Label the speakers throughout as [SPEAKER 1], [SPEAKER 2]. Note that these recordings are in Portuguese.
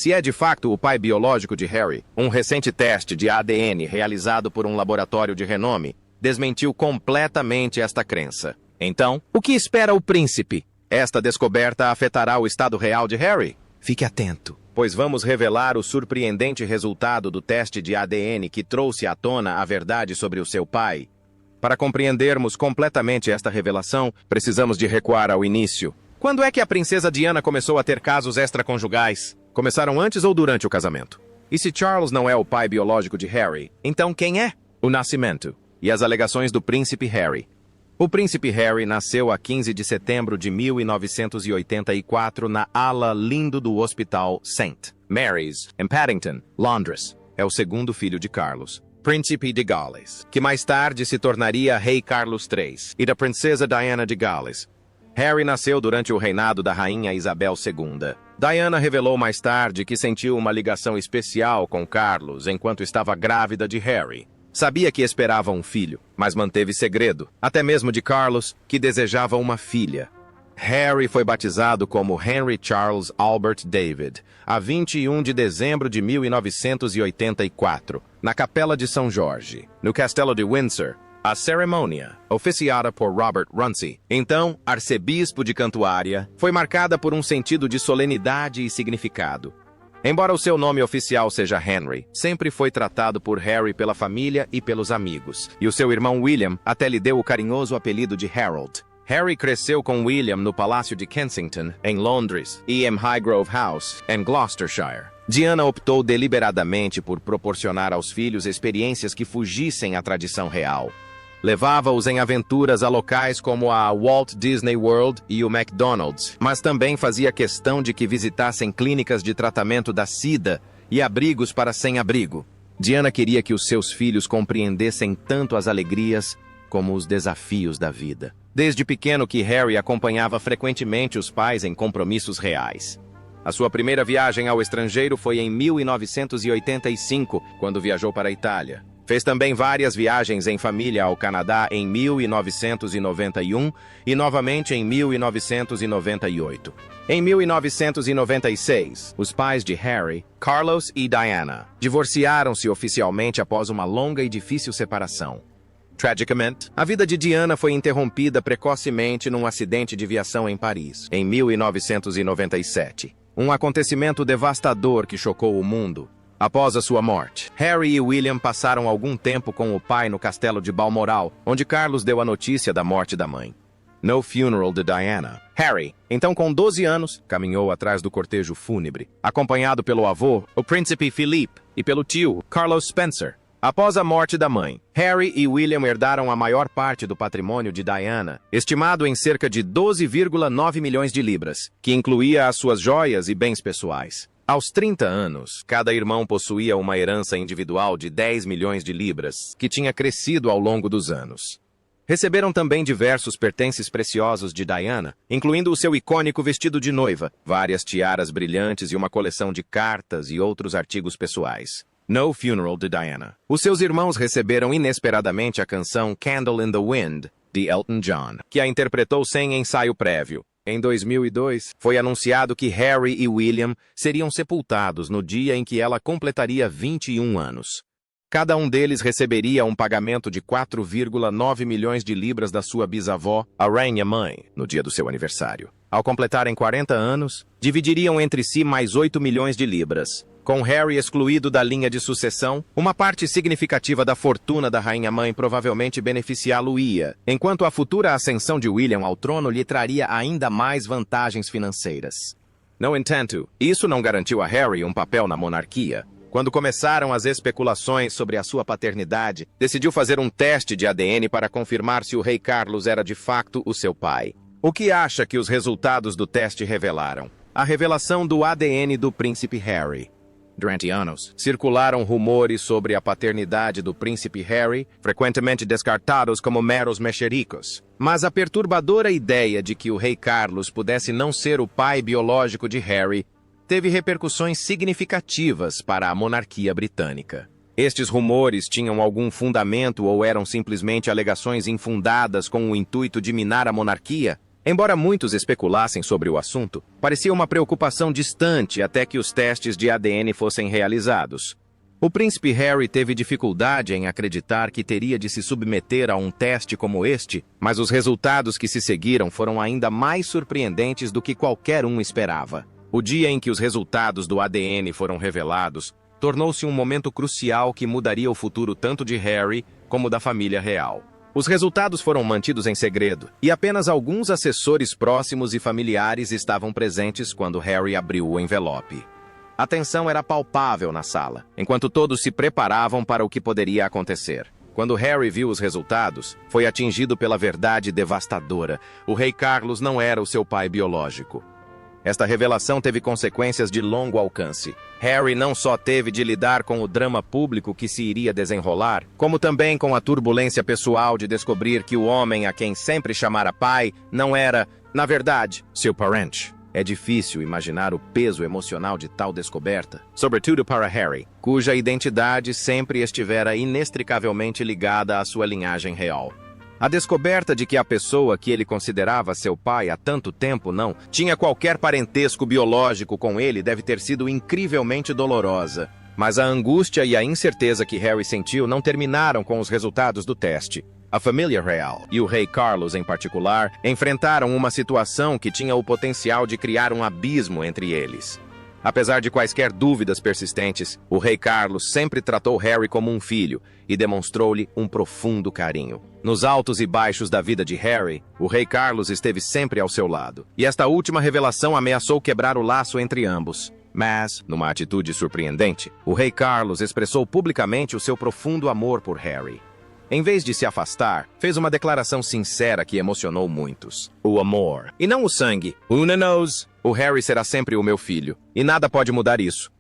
[SPEAKER 1] se é de fato o pai biológico de Harry, um recente teste de ADN realizado por um laboratório de renome desmentiu completamente esta crença. Então, o que espera o príncipe? Esta descoberta afetará o estado real de Harry? Fique atento, pois vamos revelar o surpreendente resultado do teste de ADN que trouxe à tona a verdade sobre o seu pai. Para compreendermos completamente esta revelação, precisamos de recuar ao início. Quando é que a princesa Diana começou a ter casos extraconjugais? Começaram antes ou durante o casamento? E se Charles não é o pai biológico de Harry, então quem é? O nascimento e as alegações do príncipe Harry. O príncipe Harry nasceu a 15 de setembro de 1984 na ala Lindo do Hospital St. Mary's, em Paddington, Londres. É o segundo filho de Carlos, príncipe de Gales, que mais tarde se tornaria rei Carlos III, e da princesa Diana de Gales. Harry nasceu durante o reinado da rainha Isabel II. Diana revelou mais tarde que sentiu uma ligação especial com Carlos enquanto estava grávida de Harry. Sabia que esperava um filho, mas manteve segredo, até mesmo de Carlos, que desejava uma filha. Harry foi batizado como Henry Charles Albert David, a 21 de dezembro de 1984, na Capela de São Jorge, no Castelo de Windsor. A cerimônia, oficiada por Robert Runcie, então arcebispo de Cantuária, foi marcada por um sentido de solenidade e significado. Embora o seu nome oficial seja Henry, sempre foi tratado por Harry pela família e pelos amigos, e o seu irmão William até lhe deu o carinhoso apelido de Harold. Harry cresceu com William no Palácio de Kensington, em Londres, e em Highgrove House, em Gloucestershire. Diana optou deliberadamente por proporcionar aos filhos experiências que fugissem à tradição real. Levava-os em aventuras a locais como a Walt Disney World e o McDonald's, mas também fazia questão de que visitassem clínicas de tratamento da SIDA e abrigos para sem-abrigo. Diana queria que os seus filhos compreendessem tanto as alegrias como os desafios da vida. Desde pequeno que Harry acompanhava frequentemente os pais em compromissos reais. A sua primeira viagem ao estrangeiro foi em 1985, quando viajou para a Itália. Fez também várias viagens em família ao Canadá em 1991 e novamente em 1998. Em 1996, os pais de Harry, Carlos e Diana, divorciaram-se oficialmente após uma longa e difícil separação. Tragicamente, a vida de Diana foi interrompida precocemente num acidente de viação em Paris, em 1997. Um acontecimento devastador que chocou o mundo. Após a sua morte, Harry e William passaram algum tempo com o pai no castelo de Balmoral, onde Carlos deu a notícia da morte da mãe. No funeral de Diana. Harry, então com 12 anos, caminhou atrás do cortejo fúnebre, acompanhado pelo avô, o príncipe Philippe, e pelo tio, Carlos Spencer. Após a morte da mãe, Harry e William herdaram a maior parte do patrimônio de Diana, estimado em cerca de 12,9 milhões de libras, que incluía as suas joias e bens pessoais. Aos 30 anos, cada irmão possuía uma herança individual de 10 milhões de libras, que tinha crescido ao longo dos anos. Receberam também diversos pertences preciosos de Diana, incluindo o seu icônico vestido de noiva, várias tiaras brilhantes e uma coleção de cartas e outros artigos pessoais. No funeral de Diana. Os seus irmãos receberam inesperadamente a canção Candle in the Wind, de Elton John, que a interpretou sem ensaio prévio. Em 2002, foi anunciado que Harry e William seriam sepultados no dia em que ela completaria 21 anos. Cada um deles receberia um pagamento de 4,9 milhões de libras da sua bisavó, a rainha mãe, no dia do seu aniversário. Ao completarem 40 anos, dividiriam entre si mais 8 milhões de libras. Com Harry excluído da linha de sucessão, uma parte significativa da fortuna da rainha-mãe provavelmente beneficiá-lo-ia, enquanto a futura ascensão de William ao trono lhe traria ainda mais vantagens financeiras. No entanto, isso não garantiu a Harry um papel na monarquia. Quando começaram as especulações sobre a sua paternidade, decidiu fazer um teste de ADN para confirmar se o rei Carlos era de facto o seu pai. O que acha que os resultados do teste revelaram? A revelação do ADN do príncipe Harry. Durante anos, circularam rumores sobre a paternidade do príncipe Harry, frequentemente descartados como meros mexericos. Mas a perturbadora ideia de que o rei Carlos pudesse não ser o pai biológico de Harry teve repercussões significativas para a monarquia britânica. Estes rumores tinham algum fundamento ou eram simplesmente alegações infundadas com o intuito de minar a monarquia? Embora muitos especulassem sobre o assunto, parecia uma preocupação distante até que os testes de ADN fossem realizados. O príncipe Harry teve dificuldade em acreditar que teria de se submeter a um teste como este, mas os resultados que se seguiram foram ainda mais surpreendentes do que qualquer um esperava. O dia em que os resultados do ADN foram revelados tornou-se um momento crucial que mudaria o futuro tanto de Harry como da família real. Os resultados foram mantidos em segredo, e apenas alguns assessores próximos e familiares estavam presentes quando Harry abriu o envelope. A tensão era palpável na sala, enquanto todos se preparavam para o que poderia acontecer. Quando Harry viu os resultados, foi atingido pela verdade devastadora. O rei Carlos não era o seu pai biológico. Esta revelação teve consequências de longo alcance. Harry não só teve de lidar com o drama público que se iria desenrolar, como também com a turbulência pessoal de descobrir que o homem a quem sempre chamara pai não era, na verdade, seu parente. É difícil imaginar o peso emocional de tal descoberta, sobretudo para Harry, cuja identidade sempre estivera inextricavelmente ligada à sua linhagem real. A descoberta de que a pessoa que ele considerava seu pai há tanto tempo não tinha qualquer parentesco biológico com ele deve ter sido incrivelmente dolorosa. Mas a angústia e a incerteza que Harry sentiu não terminaram com os resultados do teste. A família real, e o rei Carlos em particular, enfrentaram uma situação que tinha o potencial de criar um abismo entre eles. Apesar de quaisquer dúvidas persistentes, o rei Carlos sempre tratou Harry como um filho e demonstrou-lhe um profundo carinho. Nos altos e baixos da vida de Harry, o rei Carlos esteve sempre ao seu lado, e esta última revelação ameaçou quebrar o laço entre ambos. Mas, numa atitude surpreendente, o rei Carlos expressou publicamente o seu profundo amor por Harry. Em vez de se afastar, fez uma declaração sincera que emocionou muitos. O amor, e não o sangue. Una knows. O Harry será sempre o meu filho, e nada pode mudar isso.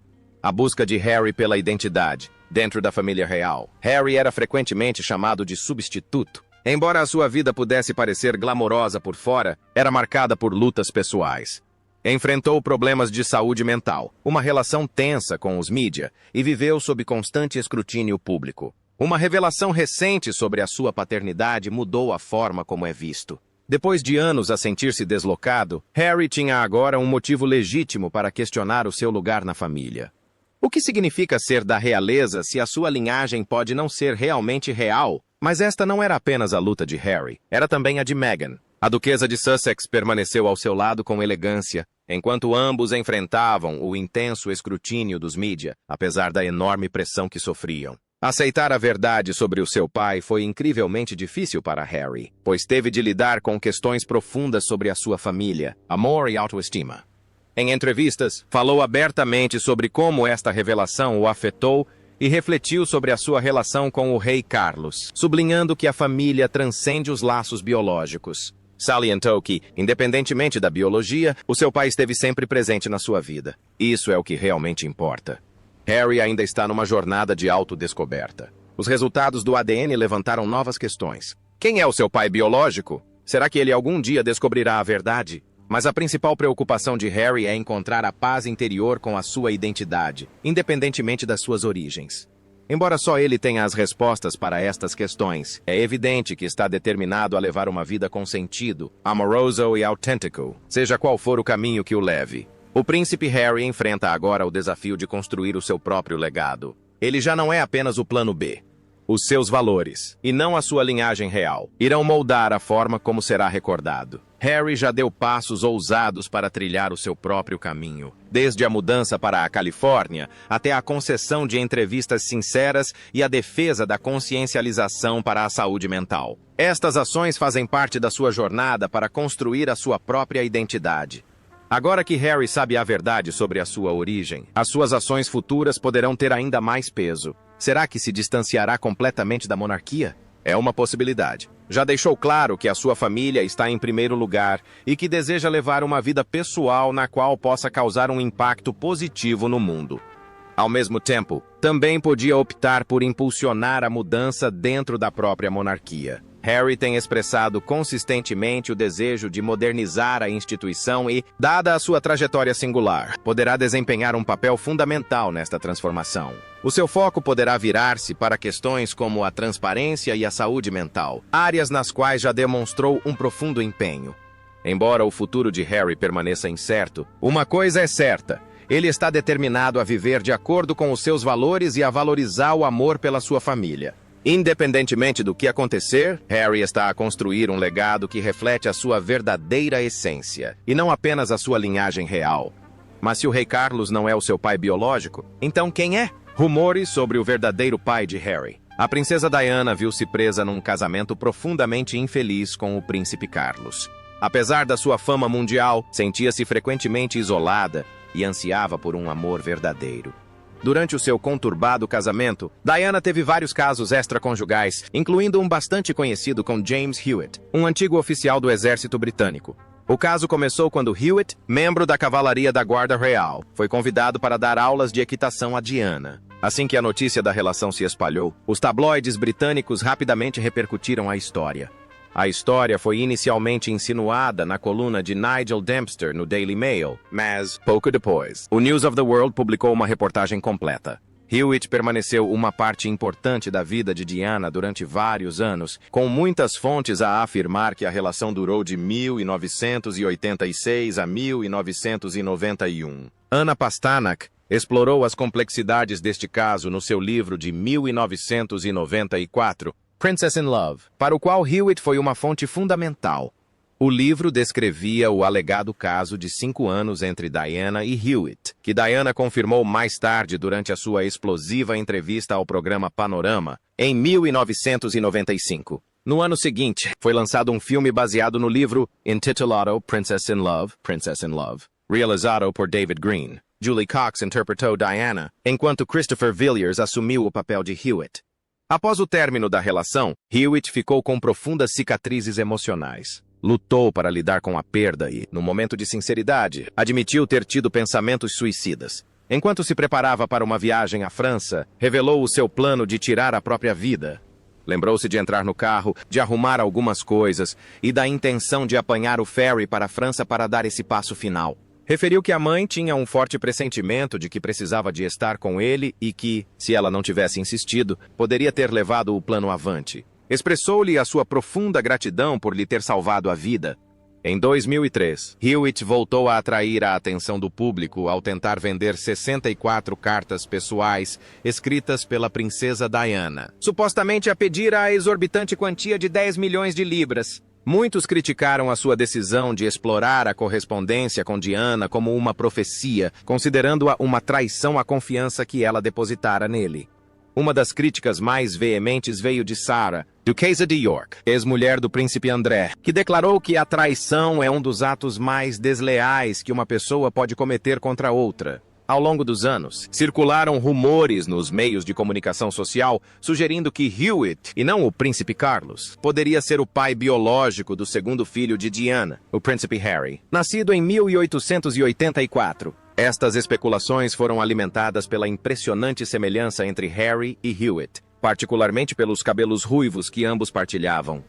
[SPEAKER 1] A busca de Harry pela identidade, dentro da família real. Harry era frequentemente chamado de substituto. Embora a sua vida pudesse parecer glamourosa por fora, era marcada por lutas pessoais. Enfrentou problemas de saúde mental, uma relação tensa com os mídia, e viveu sob constante escrutínio público. Uma revelação recente sobre a sua paternidade mudou a forma como é visto. Depois de anos a sentir-se deslocado, Harry tinha agora um motivo legítimo para questionar o seu lugar na família. O que significa ser da realeza se a sua linhagem pode não ser realmente real? Mas esta não era apenas a luta de Harry, era também a de Meghan. A duquesa de Sussex permaneceu ao seu lado com elegância, enquanto ambos enfrentavam o intenso escrutínio dos mídia, apesar da enorme pressão que sofriam. Aceitar a verdade sobre o seu pai foi incrivelmente difícil para Harry, pois teve de lidar com questões profundas sobre a sua família, amor e autoestima. Em entrevistas, falou abertamente sobre como esta revelação o afetou e refletiu sobre a sua relação com o rei Carlos, sublinhando que a família transcende os laços biológicos. Salientou que, independentemente da biologia, o seu pai esteve sempre presente na sua vida. Isso é o que realmente importa. Harry ainda está numa jornada de autodescoberta. Os resultados do ADN levantaram novas questões. Quem é o seu pai biológico? Será que ele algum dia descobrirá a verdade? Mas a principal preocupação de Harry é encontrar a paz interior com a sua identidade, independentemente das suas origens. Embora só ele tenha as respostas para estas questões, é evidente que está determinado a levar uma vida com sentido, amoroso e autêntico, seja qual for o caminho que o leve. O príncipe Harry enfrenta agora o desafio de construir o seu próprio legado. Ele já não é apenas o plano B. Os seus valores, e não a sua linhagem real, irão moldar a forma como será recordado. Harry já deu passos ousados para trilhar o seu próprio caminho, desde a mudança para a Califórnia até a concessão de entrevistas sinceras e a defesa da consciencialização para a saúde mental. Estas ações fazem parte da sua jornada para construir a sua própria identidade. Agora que Harry sabe a verdade sobre a sua origem, as suas ações futuras poderão ter ainda mais peso. Será que se distanciará completamente da monarquia? É uma possibilidade. Já deixou claro que a sua família está em primeiro lugar e que deseja levar uma vida pessoal na qual possa causar um impacto positivo no mundo. Ao mesmo tempo, também podia optar por impulsionar a mudança dentro da própria monarquia. Harry tem expressado consistentemente o desejo de modernizar a instituição e, dada a sua trajetória singular, poderá desempenhar um papel fundamental nesta transformação. O seu foco poderá virar-se para questões como a transparência e a saúde mental, áreas nas quais já demonstrou um profundo empenho. Embora o futuro de Harry permaneça incerto, uma coisa é certa: ele está determinado a viver de acordo com os seus valores e a valorizar o amor pela sua família. Independentemente do que acontecer, Harry está a construir um legado que reflete a sua verdadeira essência, e não apenas a sua linhagem real. Mas se o Rei Carlos não é o seu pai biológico, então quem é? Rumores sobre o verdadeiro pai de Harry. A princesa Diana viu-se presa num casamento profundamente infeliz com o príncipe Carlos. Apesar da sua fama mundial, sentia-se frequentemente isolada e ansiava por um amor verdadeiro. Durante o seu conturbado casamento, Diana teve vários casos extraconjugais, incluindo um bastante conhecido com James Hewitt, um antigo oficial do exército britânico. O caso começou quando Hewitt, membro da cavalaria da Guarda Real, foi convidado para dar aulas de equitação a Diana. Assim que a notícia da relação se espalhou, os tabloides britânicos rapidamente repercutiram a história. A história foi inicialmente insinuada na coluna de Nigel Dempster no Daily Mail, mas, pouco depois, o News of the World publicou uma reportagem completa. Hewitt permaneceu uma parte importante da vida de Diana durante vários anos, com muitas fontes a afirmar que a relação durou de 1986 a 1991. Anna Pasternak explorou as complexidades deste caso no seu livro de 1994, Princess in Love, para o qual Hewitt foi uma fonte fundamental. O livro descrevia o alegado caso de 5 anos entre Diana e Hewitt, que Diana confirmou mais tarde durante a sua explosiva entrevista ao programa Panorama, em 1995. No ano seguinte, foi lançado um filme baseado no livro, intitulado Princess in Love, realizado por David Green. Julie Cox interpretou Diana, enquanto Christopher Villiers assumiu o papel de Hewitt. Após o término da relação, Hewitt ficou com profundas cicatrizes emocionais. Lutou para lidar com a perda e, no momento de sinceridade, admitiu ter tido pensamentos suicidas. Enquanto se preparava para uma viagem à França, revelou o seu plano de tirar a própria vida. Lembrou-se de entrar no carro, de arrumar algumas coisas e da intenção de apanhar o ferry para a França para dar esse passo final. Referiu que a mãe tinha um forte pressentimento de que precisava de estar com ele e que, se ela não tivesse insistido, poderia ter levado o plano avante. Expressou-lhe a sua profunda gratidão por lhe ter salvado a vida. Em 2003, Hewitt voltou a atrair a atenção do público ao tentar vender 64 cartas pessoais escritas pela princesa Diana, supostamente a pedir a exorbitante quantia de 10 milhões de libras. Muitos criticaram a sua decisão de explorar a correspondência com Diana como uma profecia, considerando-a uma traição à confiança que ela depositara nele. Uma das críticas mais veementes veio de Sarah, Duquesa de York, ex-mulher do príncipe André, que declarou que a traição é um dos atos mais desleais que uma pessoa pode cometer contra outra. Ao longo dos anos, circularam rumores nos meios de comunicação social sugerindo que Hewitt, e não o príncipe Carlos, poderia ser o pai biológico do segundo filho de Diana, o príncipe Harry, nascido em 1884. Estas especulações foram alimentadas pela impressionante semelhança entre Harry e Hewitt, particularmente pelos cabelos ruivos que ambos partilhavam.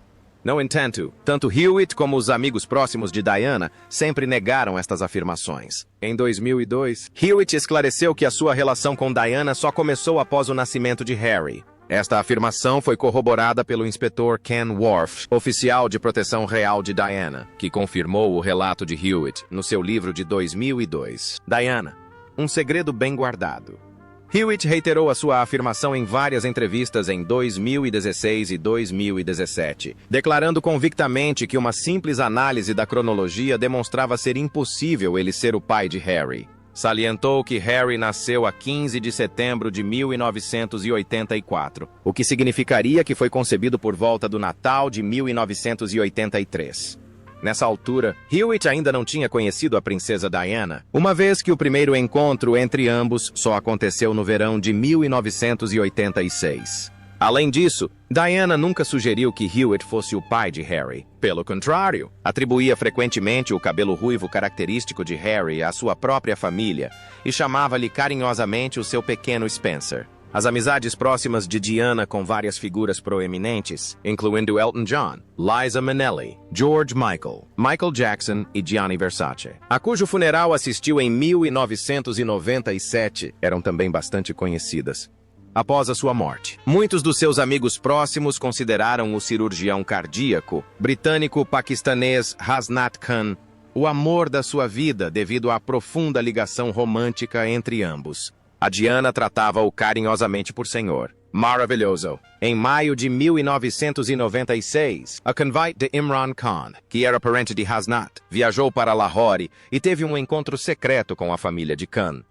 [SPEAKER 1] No entanto, tanto Hewitt como os amigos próximos de Diana sempre negaram estas afirmações. Em 2002, Hewitt esclareceu que a sua relação com Diana só começou após o nascimento de Harry. Esta afirmação foi corroborada pelo inspetor Ken Worf, oficial de proteção real de Diana, que confirmou o relato de Hewitt no seu livro de 2002, Diana, um segredo bem guardado. Hewitt reiterou a sua afirmação em várias entrevistas em 2016 e 2017, declarando convictamente que uma simples análise da cronologia demonstrava ser impossível ele ser o pai de Harry. Salientou que Harry nasceu a 15 de setembro de 1984, o que significaria que foi concebido por volta do Natal de 1983. Nessa altura, Hewitt ainda não tinha conhecido a princesa Diana, uma vez que o primeiro encontro entre ambos só aconteceu no verão de 1986. Além disso, Diana nunca sugeriu que Hewitt fosse o pai de Harry. Pelo contrário, atribuía frequentemente o cabelo ruivo característico de Harry à sua própria família e chamava-lhe carinhosamente o seu pequeno Spencer. As amizades próximas de Diana com várias figuras proeminentes, incluindo Elton John, Liza Minnelli, George Michael, Michael Jackson e Gianni Versace, a cujo funeral assistiu em 1997, eram também bastante conhecidas. após a sua morte. Muitos dos seus amigos próximos consideraram o cirurgião cardíaco britânico-paquistanês Hasnat Khan o amor da sua vida devido à profunda ligação romântica entre ambos. A Diana tratava-o carinhosamente por senhor. Maravilhoso. Em maio de 1996, a convite de Imran Khan, que era parente de Hasnat, viajou para Lahore e teve um encontro secreto com a família de Khan.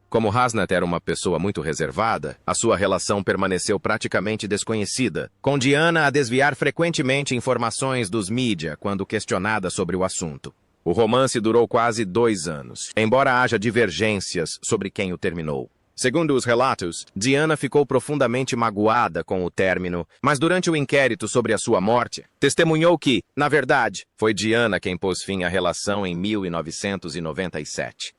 [SPEAKER 1] Como Hasnat era uma pessoa muito reservada, a sua relação permaneceu praticamente desconhecida, com Diana a desviar frequentemente informações dos mídia quando questionada sobre o assunto. O romance durou quase 2 anos, embora haja divergências sobre quem o terminou. Segundo os relatos, Diana ficou profundamente magoada com o término, mas durante o inquérito sobre a sua morte, testemunhou que, na verdade, foi Diana quem pôs fim à relação em 1997.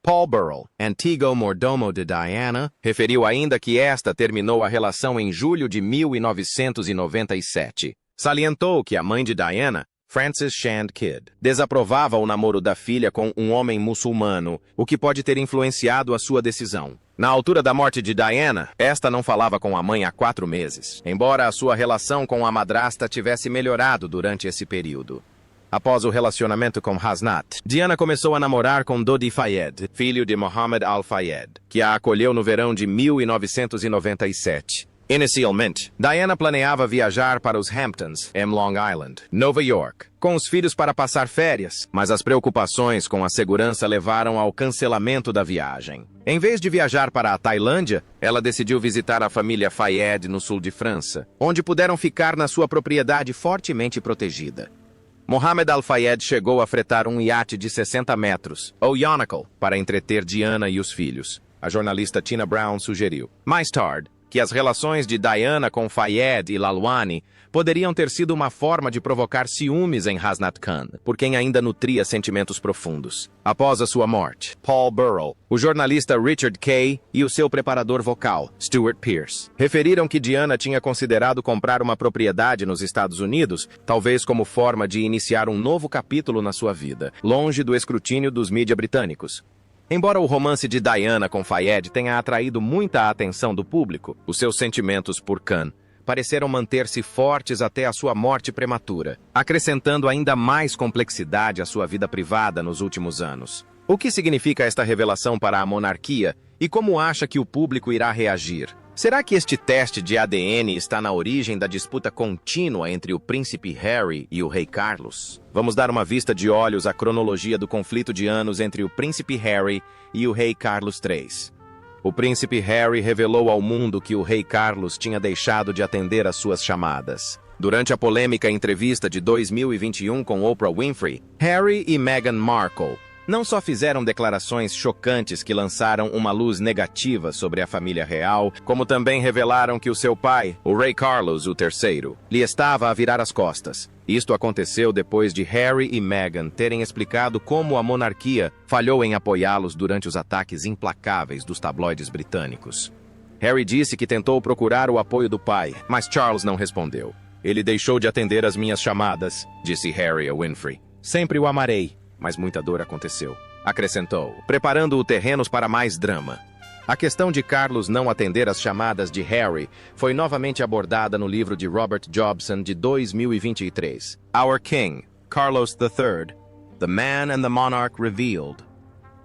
[SPEAKER 1] Paul Burrell, antigo mordomo de Diana, referiu ainda que esta terminou a relação em julho de 1997. Salientou que a mãe de Diana, Frances Shand Kidd, desaprovava o namoro da filha com um homem muçulmano, o que pode ter influenciado a sua decisão. Na altura da morte de Diana, esta não falava com a mãe há 4 meses, embora a sua relação com a madrasta tivesse melhorado durante esse período. Após o relacionamento com Hasnat, Diana começou a namorar com Dodi Fayed, filho de Mohammed Al-Fayed, que a acolheu no verão de 1997. Inicialmente, Diana planeava viajar para os Hamptons, em Long Island, Nova York, com os filhos para passar férias, mas as preocupações com a segurança levaram ao cancelamento da viagem. Em vez de viajar para a Tailândia, ela decidiu visitar a família Fayed no sul de França, onde puderam ficar na sua propriedade fortemente protegida. Mohammed Al-Fayed chegou a fretar um iate de 60 metros, ou Yonacle, para entreter Diana e os filhos. A jornalista Tina Brown sugeriu, mais tarde, que as relações de Diana com Fayed e Lalwani poderiam ter sido uma forma de provocar ciúmes em Hasnat Khan, por quem ainda nutria sentimentos profundos. Após a sua morte, Paul Burrell, o jornalista Richard Kay e o seu preparador vocal, Stuart Pearce, referiram que Diana tinha considerado comprar uma propriedade nos Estados Unidos, talvez como forma de iniciar um novo capítulo na sua vida, longe do escrutínio dos mídia britânicos. Embora o romance de Diana com Fayed tenha atraído muita atenção do público, os seus sentimentos por Khan pareceram manter-se fortes até a sua morte prematura, acrescentando ainda mais complexidade à sua vida privada nos últimos anos. O que significa esta revelação para a monarquia e como acha que o público irá reagir? Será que este teste de ADN está na origem da disputa contínua entre o príncipe Harry e o rei Carlos? Vamos dar uma vista de olhos à cronologia do conflito de anos entre o príncipe Harry e o rei Carlos III. O príncipe Harry revelou ao mundo que o rei Carlos tinha deixado de atender às suas chamadas. Durante a polêmica entrevista de 2021 com Oprah Winfrey, Harry e Meghan Markle não só fizeram declarações chocantes que lançaram uma luz negativa sobre a família real, como também revelaram que o seu pai, o rei Carlos III, lhe estava a virar as costas. Isto aconteceu depois de Harry e Meghan terem explicado como a monarquia falhou em apoiá-los durante os ataques implacáveis dos tabloides britânicos. Harry disse que tentou procurar o apoio do pai, mas Charles não respondeu. Ele deixou de atender as minhas chamadas, disse Harry a Winfrey. Sempre o amarei. Mas muita dor aconteceu. Acrescentou, preparando o terreno para mais drama. A questão de Carlos não atender às chamadas de Harry foi novamente abordada no livro de Robert Jobson de 2023, Our King, Carlos III, The Man and the Monarch Revealed,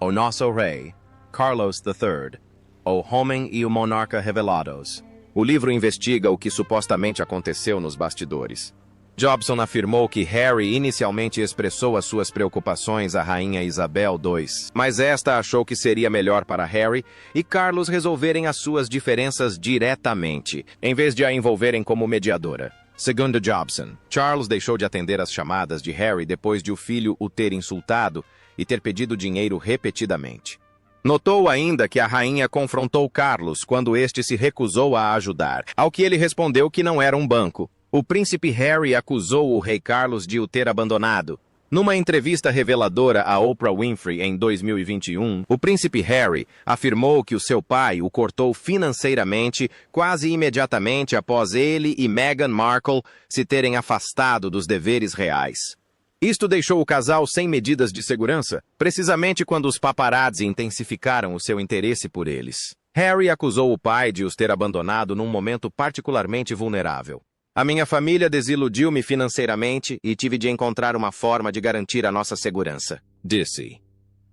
[SPEAKER 1] O Nosso Rei, Carlos III, O Homem e o Monarca Revelados. O livro investiga o que supostamente aconteceu nos bastidores. Jobson afirmou que Harry inicialmente expressou as suas preocupações à rainha Isabel II, mas esta achou que seria melhor para Harry e Carlos resolverem as suas diferenças diretamente, em vez de a envolverem como mediadora. Segundo Jobson, Charles deixou de atender as chamadas de Harry depois de o filho o ter insultado e ter pedido dinheiro repetidamente. Notou ainda que a rainha confrontou Carlos quando este se recusou a ajudar, ao que ele respondeu que não era um banco. O príncipe Harry acusou o rei Carlos de o ter abandonado. Numa entrevista reveladora a Oprah Winfrey em 2021, o príncipe Harry afirmou que o seu pai o cortou financeiramente quase imediatamente após ele e Meghan Markle se terem afastado dos deveres reais. Isto deixou o casal sem medidas de segurança, precisamente quando os paparazzi intensificaram o seu interesse por eles. Harry acusou o pai de os ter abandonado num momento particularmente vulnerável. A minha família desiludiu-me financeiramente e tive de encontrar uma forma de garantir a nossa segurança, disse.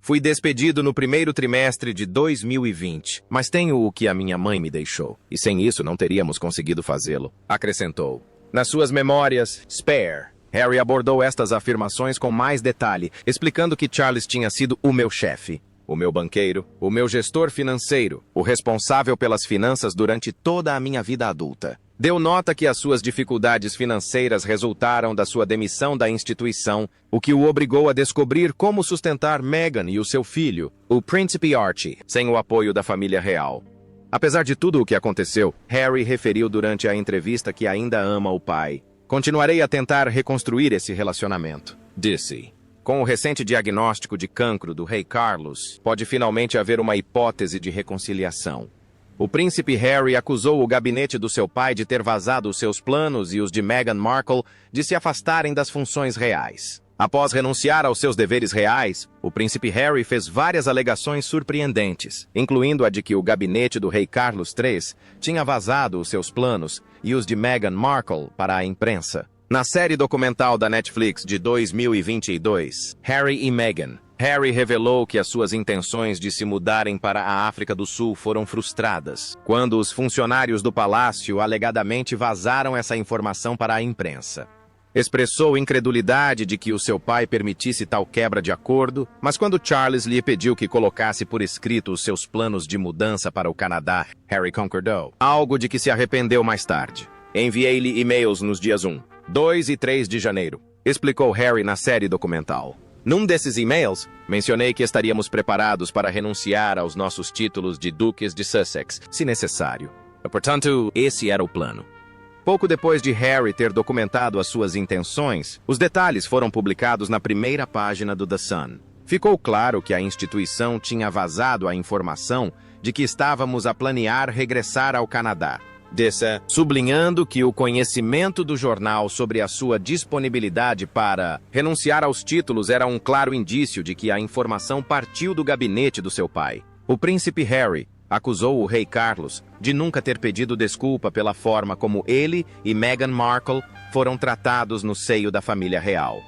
[SPEAKER 1] Fui despedido no primeiro trimestre de 2020, mas tenho o que a minha mãe me deixou, e sem isso não teríamos conseguido fazê-lo, acrescentou. Nas suas memórias, Spare, Harry abordou estas afirmações com mais detalhe, explicando que Charles tinha sido o meu chefe, o meu banqueiro, o meu gestor financeiro, o responsável pelas finanças durante toda a minha vida adulta. Deu nota que as suas dificuldades financeiras resultaram da sua demissão da instituição, o que o obrigou a descobrir como sustentar Meghan e o seu filho, o príncipe Archie, sem o apoio da família real. Apesar de tudo o que aconteceu, Harry referiu durante a entrevista que ainda ama o pai. Continuarei a tentar reconstruir esse relacionamento, disse. Com o recente diagnóstico de cancro do rei Carlos, pode finalmente haver uma hipótese de reconciliação. O príncipe Harry acusou o gabinete do seu pai de ter vazado os seus planos e os de Meghan Markle de se afastarem das funções reais. Após renunciar aos seus deveres reais, o príncipe Harry fez várias alegações surpreendentes, incluindo a de que o gabinete do rei Carlos III tinha vazado os seus planos e os de Meghan Markle para a imprensa. Na série documental da Netflix de 2022, Harry e Meghan, Harry revelou que as suas intenções de se mudarem para a África do Sul foram frustradas, quando os funcionários do palácio alegadamente vazaram essa informação para a imprensa. Expressou incredulidade de que o seu pai permitisse tal quebra de acordo, mas quando Charles lhe pediu que colocasse por escrito os seus planos de mudança para o Canadá, Harry concordou, algo de que se arrependeu mais tarde. Enviei-lhe e-mails nos dias 1, 2 e 3 de janeiro, explicou Harry na série documental. Num desses e-mails, mencionei que estaríamos preparados para renunciar aos nossos títulos de duques de Sussex, se necessário. Portanto, esse era o plano. Pouco depois de Harry ter documentado as suas intenções, os detalhes foram publicados na primeira página do The Sun. Ficou claro que a instituição tinha vazado a informação de que estávamos a planear regressar ao Canadá. Disse, sublinhando que o conhecimento do jornal sobre a sua disponibilidade para renunciar aos títulos era um claro indício de que a informação partiu do gabinete do seu pai. O príncipe Harry acusou o rei Carlos de nunca ter pedido desculpa pela forma como ele e Meghan Markle foram tratados no seio da família real.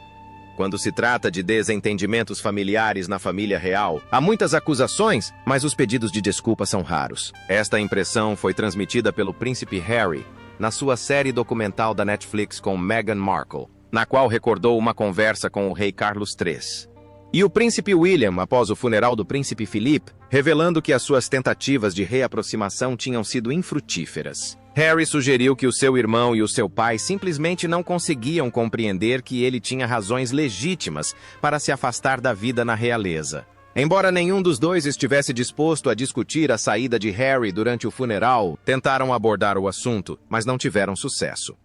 [SPEAKER 1] Quando se trata de desentendimentos familiares na família real, há muitas acusações, mas os pedidos de desculpa são raros. Esta impressão foi transmitida pelo príncipe Harry na sua série documental da Netflix com Meghan Markle, na qual recordou uma conversa com o rei Carlos III. E o príncipe William, após o funeral do príncipe Philip, revelando que as suas tentativas de reaproximação tinham sido infrutíferas. Harry sugeriu que o seu irmão e o seu pai simplesmente não conseguiam compreender que ele tinha razões legítimas para se afastar da vida na realeza. Embora nenhum dos dois estivesse disposto a discutir a saída de Harry durante o funeral, tentaram abordar o assunto, mas não tiveram sucesso.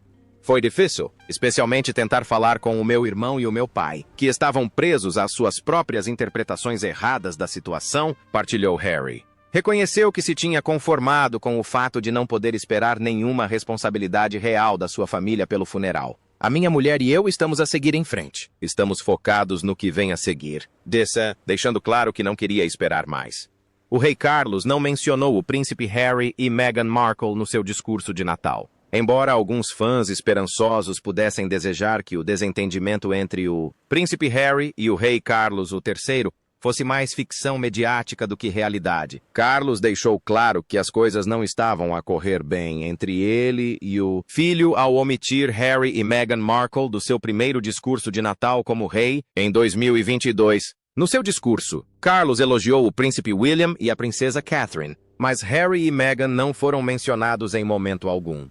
[SPEAKER 1] Foi difícil, especialmente tentar falar com o meu irmão e o meu pai, que estavam presos às suas próprias interpretações erradas da situação, partilhou Harry. Reconheceu que se tinha conformado com o fato de não poder esperar nenhuma responsabilidade real da sua família pelo funeral. A minha mulher e eu estamos a seguir em frente. Estamos focados no que vem a seguir, disse, deixando claro que não queria esperar mais. O rei Carlos não mencionou o príncipe Harry e Meghan Markle no seu discurso de Natal. Embora alguns fãs esperançosos pudessem desejar que o desentendimento entre o príncipe Harry e o rei Carlos III fosse mais ficção mediática do que realidade. Carlos deixou claro que as coisas não estavam a correr bem entre ele e o filho ao omitir Harry e Meghan Markle do seu primeiro discurso de Natal como rei em 2022. No seu discurso, Carlos elogiou o príncipe William e a princesa Catherine, mas Harry e Meghan não foram mencionados em momento algum.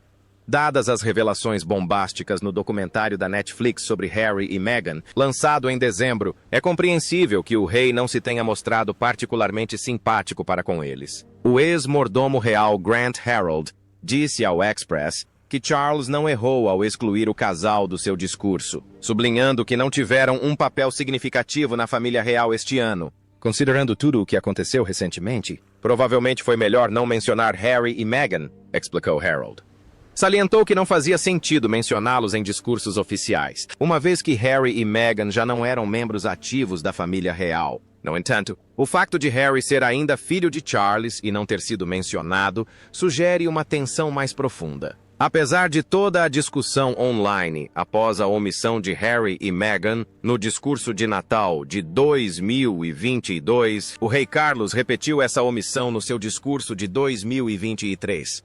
[SPEAKER 1] Dadas as revelações bombásticas no documentário da Netflix sobre Harry e Meghan, lançado em dezembro, é compreensível que o rei não se tenha mostrado particularmente simpático para com eles. O ex-mordomo real Grant Harold disse ao Express que Charles não errou ao excluir o casal do seu discurso, sublinhando que não tiveram um papel significativo na família real este ano. Considerando tudo o que aconteceu recentemente, provavelmente foi melhor não mencionar Harry e Meghan, explicou Harold. Salientou que não fazia sentido mencioná-los em discursos oficiais, uma vez que Harry e Meghan já não eram membros ativos da família real. No entanto, o facto de Harry ser ainda filho de Charles e não ter sido mencionado sugere uma tensão mais profunda. Apesar de toda a discussão online após a omissão de Harry e Meghan no discurso de Natal de 2022, o rei Carlos repetiu essa omissão no seu discurso de 2023.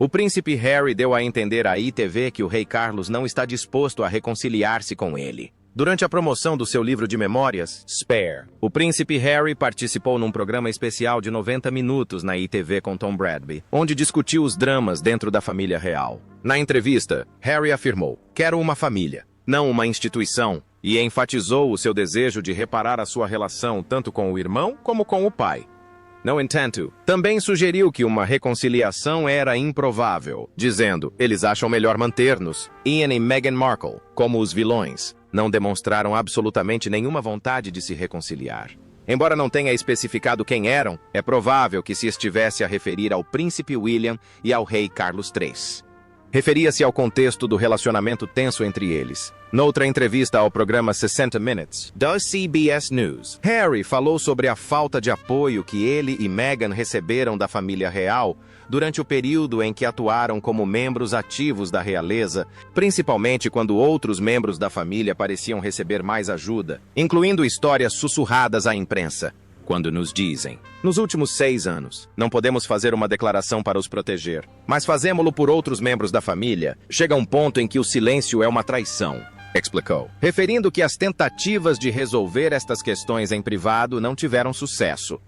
[SPEAKER 1] O príncipe Harry deu a entender à ITV que o rei Carlos não está disposto a reconciliar-se com ele. Durante a promoção do seu livro de memórias, Spare, o príncipe Harry participou num programa especial de 90 minutos na ITV com Tom Bradby, onde discutiu os dramas dentro da família real. Na entrevista, Harry afirmou: "Quero uma família, não uma instituição", e enfatizou o seu desejo de reparar a sua relação tanto com o irmão como com o pai. No entanto, também sugeriu que uma reconciliação era improvável, dizendo: "Eles acham melhor manter-nos, Ian e Meghan Markle, como os vilões. Não demonstraram absolutamente nenhuma vontade de se reconciliar." Embora não tenha especificado quem eram, é provável que se estivesse a referir ao príncipe William e ao rei Carlos III. Referia-se ao contexto do relacionamento tenso entre eles. Noutra entrevista ao programa 60 Minutes, da CBS News, Harry falou sobre a falta de apoio que ele e Meghan receberam da família real durante o período em que atuaram como membros ativos da realeza, principalmente quando outros membros da família pareciam receber mais ajuda, incluindo histórias sussurradas à imprensa. Quando nos dizem: "Nos últimos 6 anos, não podemos fazer uma declaração para os proteger, mas fazemos-lo por outros membros da família, chega um ponto em que o silêncio é uma traição", explicou, referindo que as tentativas de resolver estas questões em privado não tiveram sucesso.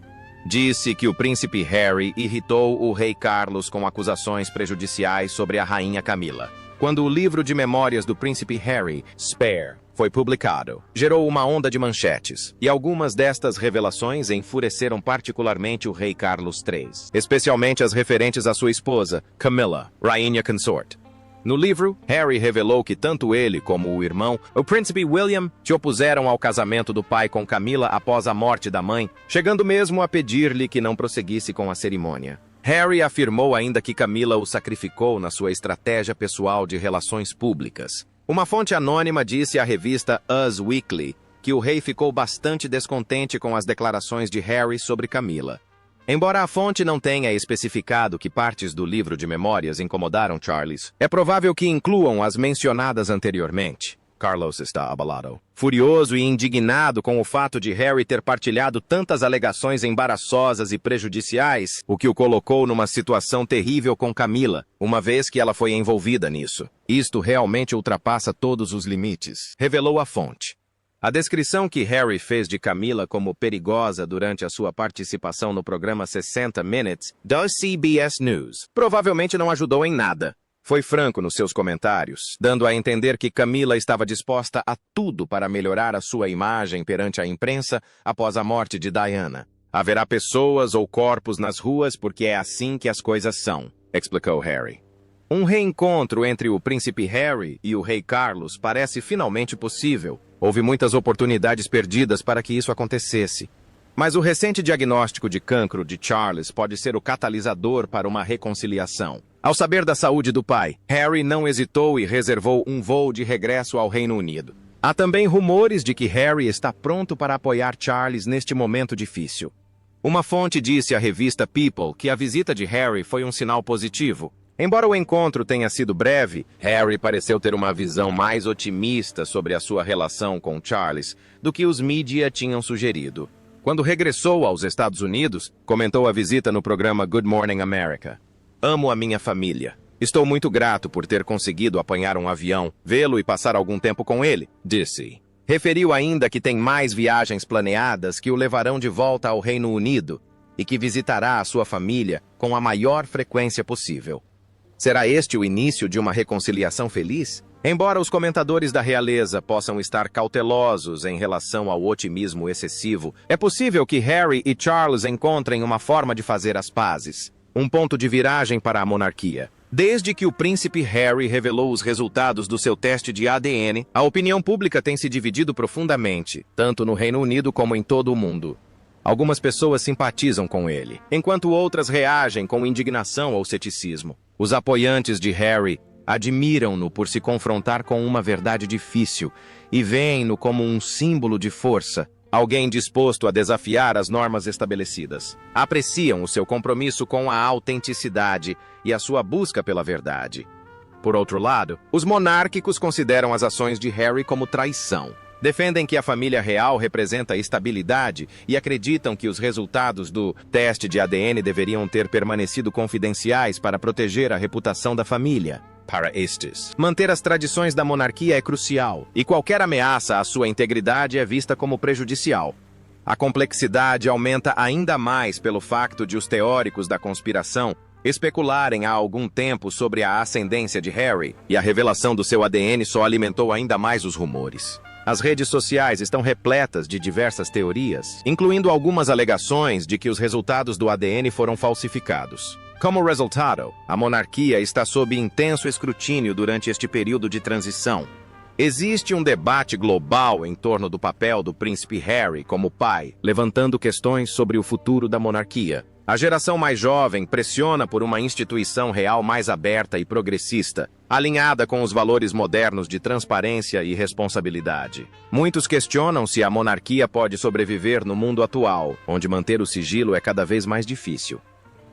[SPEAKER 1] Disse que o príncipe Harry irritou o rei Carlos com acusações prejudiciais sobre a rainha Camila. Quando o livro de memórias do príncipe Harry, Spare, foi publicado, gerou uma onda de manchetes, e algumas destas revelações enfureceram particularmente o rei Carlos III, especialmente as referentes à sua esposa, Camilla, rainha consort. No livro, Harry revelou que tanto ele como o irmão, o príncipe William, se opuseram ao casamento do pai com Camila após a morte da mãe, chegando mesmo a pedir-lhe que não prosseguisse com a cerimônia. Harry afirmou ainda que Camila o sacrificou na sua estratégia pessoal de relações públicas. Uma fonte anônima disse à revista Us Weekly que o rei ficou bastante descontente com as declarações de Harry sobre Camila. Embora a fonte não tenha especificado que partes do livro de memórias incomodaram Charles, é provável que incluam as mencionadas anteriormente. Carlos está abalado, furioso e indignado com o fato de Harry ter partilhado tantas alegações embaraçosas e prejudiciais, o que o colocou numa situação terrível com Camila, uma vez que ela foi envolvida nisso. "Isto realmente ultrapassa todos os limites", revelou a fonte. A descrição que Harry fez de Camila como perigosa durante a sua participação no programa 60 Minutes da CBS News provavelmente não ajudou em nada. Foi franco nos seus comentários, dando a entender que Camila estava disposta a tudo para melhorar a sua imagem perante a imprensa após a morte de Diana. "Haverá pessoas ou corpos nas ruas porque é assim que as coisas são", explicou Harry. Um reencontro entre o príncipe Harry e o rei Carlos parece finalmente possível. Houve muitas oportunidades perdidas para que isso acontecesse. Mas o recente diagnóstico de cancro de Charles pode ser o catalisador para uma reconciliação. Ao saber da saúde do pai, Harry não hesitou e reservou um voo de regresso ao Reino Unido. Há também rumores de que Harry está pronto para apoiar Charles neste momento difícil. Uma fonte disse à revista People que a visita de Harry foi um sinal positivo. Embora o encontro tenha sido breve, Harry pareceu ter uma visão mais otimista sobre a sua relação com Charles do que os mídia tinham sugerido. Quando regressou aos Estados Unidos, comentou a visita no programa Good Morning America. "Amo a minha família. Estou muito grato por ter conseguido apanhar um avião, vê-lo e passar algum tempo com ele", disse. Referiu ainda que tem mais viagens planeadas que o levarão de volta ao Reino Unido e que visitará a sua família com a maior frequência possível. Será este o início de uma reconciliação feliz? Embora os comentadores da realeza possam estar cautelosos em relação ao otimismo excessivo, é possível que Harry e Charles encontrem uma forma de fazer as pazes. Um ponto de viragem para a monarquia. Desde que o príncipe Harry revelou os resultados do seu teste de ADN, a opinião pública tem se dividido profundamente, tanto no Reino Unido como em todo o mundo. Algumas pessoas simpatizam com ele, enquanto outras reagem com indignação ou ceticismo. Os apoiantes de Harry admiram-no por se confrontar com uma verdade difícil e veem-no como um símbolo de força, alguém disposto a desafiar as normas estabelecidas. Apreciam o seu compromisso com a autenticidade e a sua busca pela verdade. Por outro lado, os monárquicos consideram as ações de Harry como traição. Defendem que a família real representa estabilidade e acreditam que os resultados do teste de ADN deveriam ter permanecido confidenciais para proteger a reputação da família. Para estes, manter as tradições da monarquia é crucial, e qualquer ameaça à sua integridade é vista como prejudicial. A complexidade aumenta ainda mais pelo facto de os teóricos da conspiração especularem há algum tempo sobre a ascendência de Harry, e a revelação do seu ADN só alimentou ainda mais os rumores. As redes sociais estão repletas de diversas teorias, incluindo algumas alegações de que os resultados do ADN foram falsificados. Como resultado, a monarquia está sob intenso escrutínio durante este período de transição. Existe um debate global em torno do papel do príncipe Harry como pai, levantando questões sobre o futuro da monarquia. A geração mais jovem pressiona por uma instituição real mais aberta e progressista, alinhada com os valores modernos de transparência e responsabilidade. Muitos questionam se a monarquia pode sobreviver no mundo atual, onde manter o sigilo é cada vez mais difícil.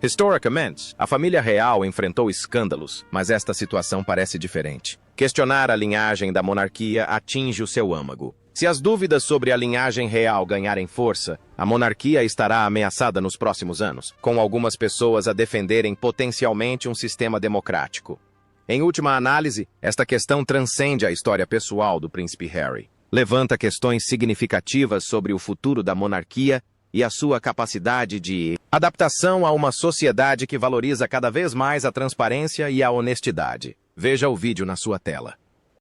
[SPEAKER 1] Historicamente, a família real enfrentou escândalos, mas esta situação parece diferente. Questionar a linhagem da monarquia atinge o seu âmago. Se as dúvidas sobre a linhagem real ganharem força, a monarquia estará ameaçada nos próximos anos, com algumas pessoas a defenderem potencialmente um sistema democrático. Em última análise, esta questão transcende a história pessoal do príncipe Harry. Levanta questões significativas sobre o futuro da monarquia e a sua capacidade de adaptação a uma sociedade que valoriza cada vez mais a transparência e a honestidade. Veja o vídeo na sua tela.